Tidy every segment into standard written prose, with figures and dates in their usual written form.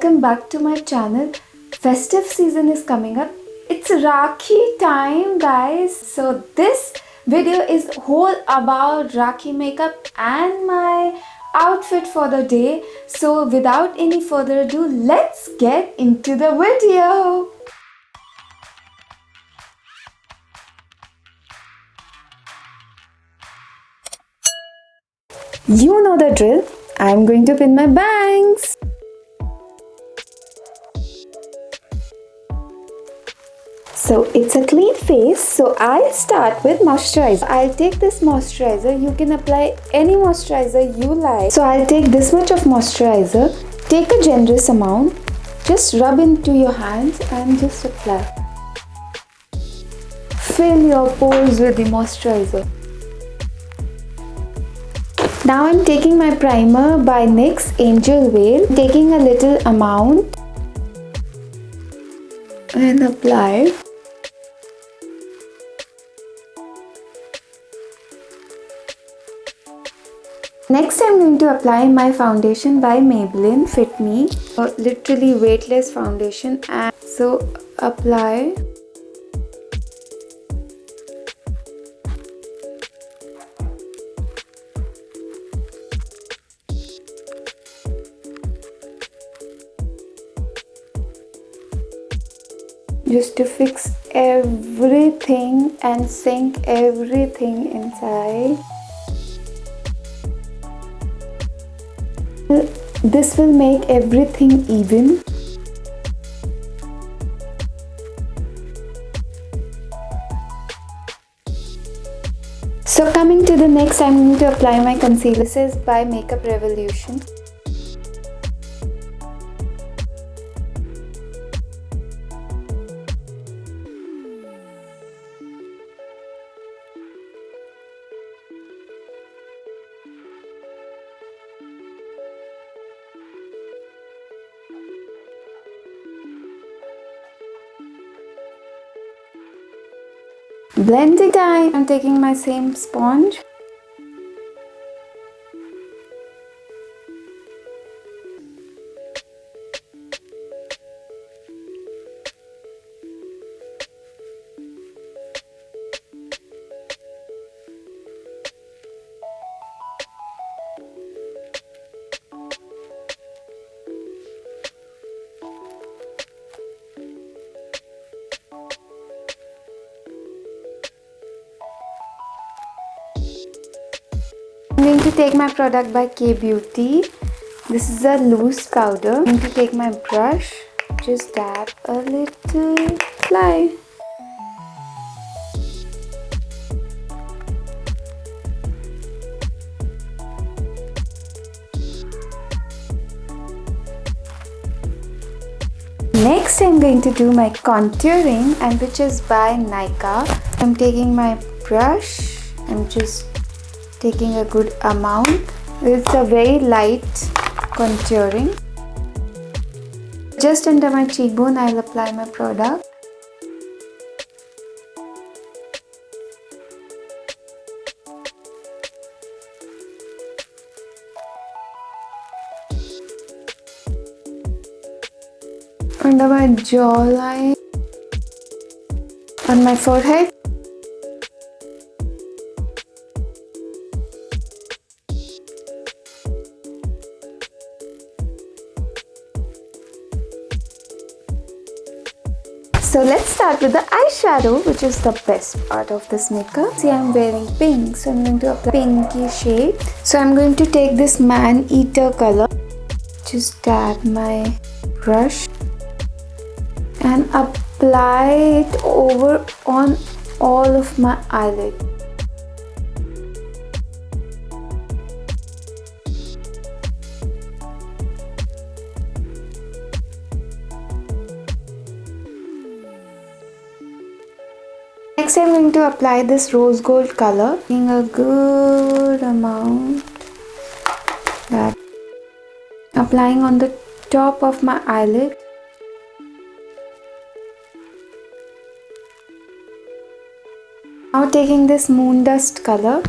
Welcome back to my channel. Festive season is coming up. It's Rakhi time, guys. So this video is whole about Rakhi makeup and my outfit for the day. So without any further ado, let's get into the video. You know the drill. I'm going to pin my bangs. So it's a clean face, so I'll start with moisturizer. I'll take this moisturizer. You can apply any moisturizer you like. So I'll take this much of moisturizer. Take a generous amount. Just rub into your hands and just apply. Fill your pores with the moisturizer. Now I'm taking my primer by NYX Angel Veil. Taking a little amount and apply. Next I'm going to apply my foundation by Maybelline Fit Me, a literally weightless foundation, and so apply. Just to fix everything and sink everything inside. This will make everything even. So coming to the next, I'm going to apply my concealer. This is by Makeup Revolution. Blending time, I'm taking my same sponge. I'm going to take my product by Beauty. This is a loose powder. I'm going to take my brush, just dab a little, apply. Next I'm going to do my contouring, and which is by Nykaa. I'm taking my brush, I'm just taking a good amount. It's a very light contouring. Just under my cheekbone, I'll apply my product. Under my jawline, on my forehead. So let's start with the eyeshadow, which is the best part of this makeup. See, I'm wearing pink, so I'm going to apply pinky shade. So I'm going to take this man-eater color, just dab my brush and apply it over on all of my eyelid. Next I'm going to apply this rose gold color in a good amount, that applying on the top of my eyelid. Now taking this moon dust color,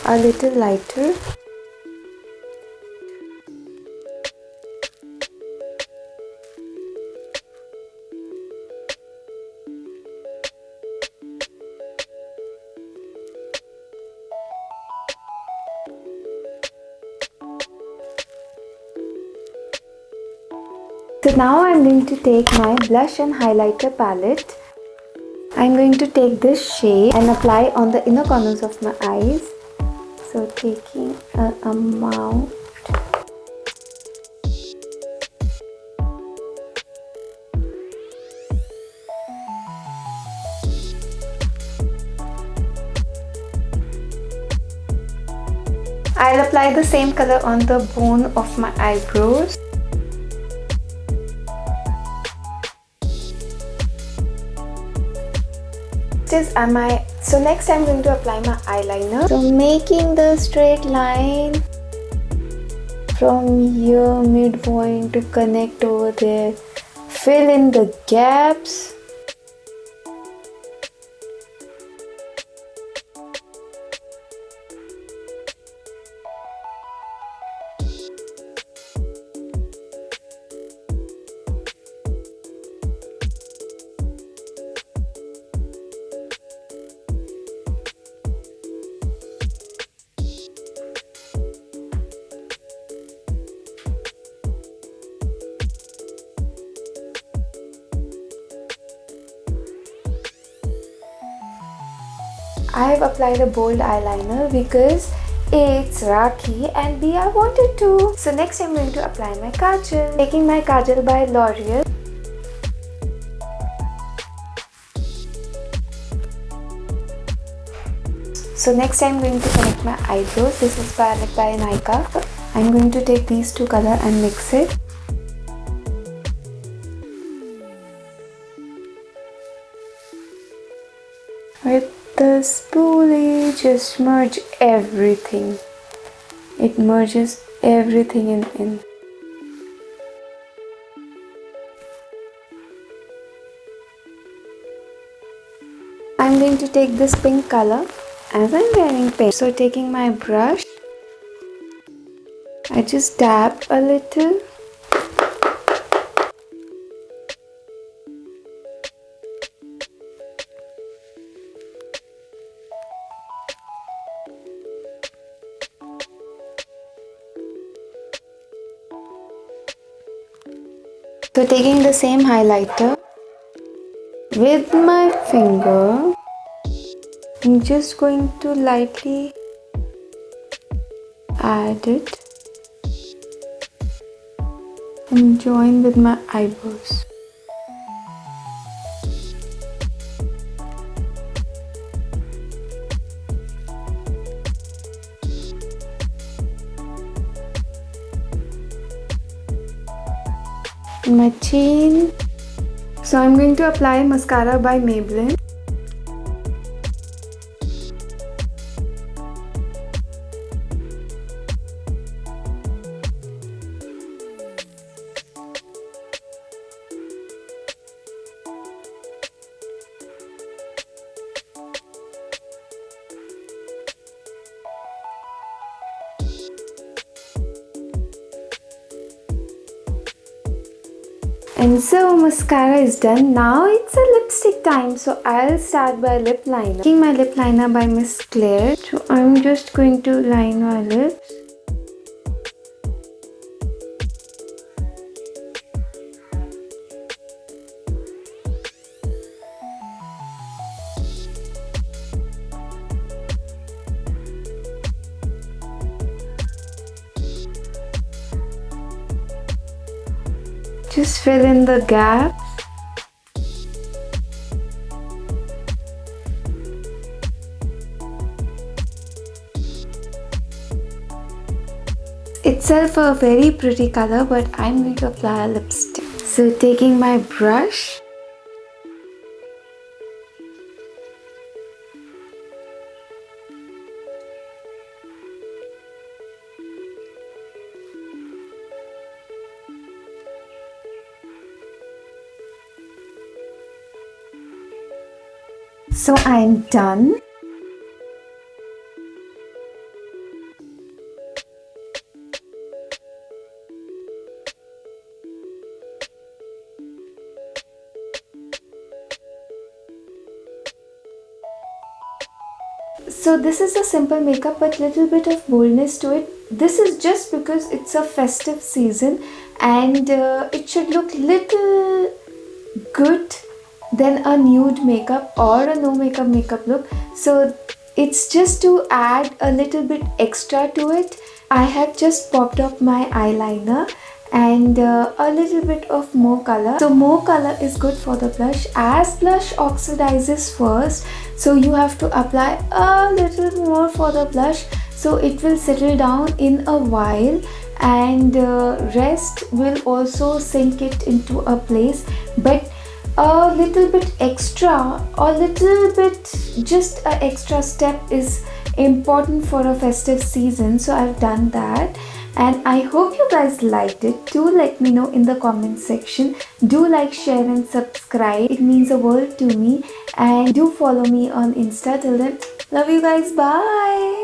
a little lighter, So now I'm going to take my blush and highlighter palette. I'm going to take this shade and apply on the inner corners of my eyes. So taking an amount. I'll apply the same color on the bone of my eyebrows. So next I'm going to apply my eyeliner. So making the straight line from here midpoint to connect over there. Fill in the gaps. I have applied a bold eyeliner because A, it's Rakhi, and B, I wanted to. So next I'm going to apply my kajal. Taking my kajal by L'Oreal. So next I'm going to connect my eyebrows. This is by Makeup. I'm going to take these two colors and mix it. With the spoolie, just merge everything. It merges everything in. I'm going to take this pink color as I'm wearing pink. So taking my brush, I just dab a little. So taking the same highlighter with my finger, I'm just going to lightly add it and join with my eyebrows. My chin. So I'm going to apply mascara by Maybelline. And so mascara is done. Now it's a lipstick time. So I'll start by lip liner. Taking my lip liner by Miss Claire. So I'm just going to line my lips. Just fill in the gaps. Itself a very pretty color, but I'm going to apply a lipstick. So taking my brush, so I'm done. So this is a simple makeup but little bit of boldness to it. This is just because it's a festive season and it should look little good than a nude makeup or a no makeup look. So it's just to add a little bit extra to it. I have just popped up my eyeliner and a little bit of more color. So more color is good for the blush, as blush oxidizes first, so you have to apply a little more for the blush so it will settle down in a while, and rest will also sink it into a place. But a little bit extra, or little bit, just a extra step is important for a festive season, so I've done that. And I hope you guys liked it. Do let me know in the comment section. Do like, share and subscribe. It means the world to me. And do follow me on Insta. Till then, love you guys. Bye.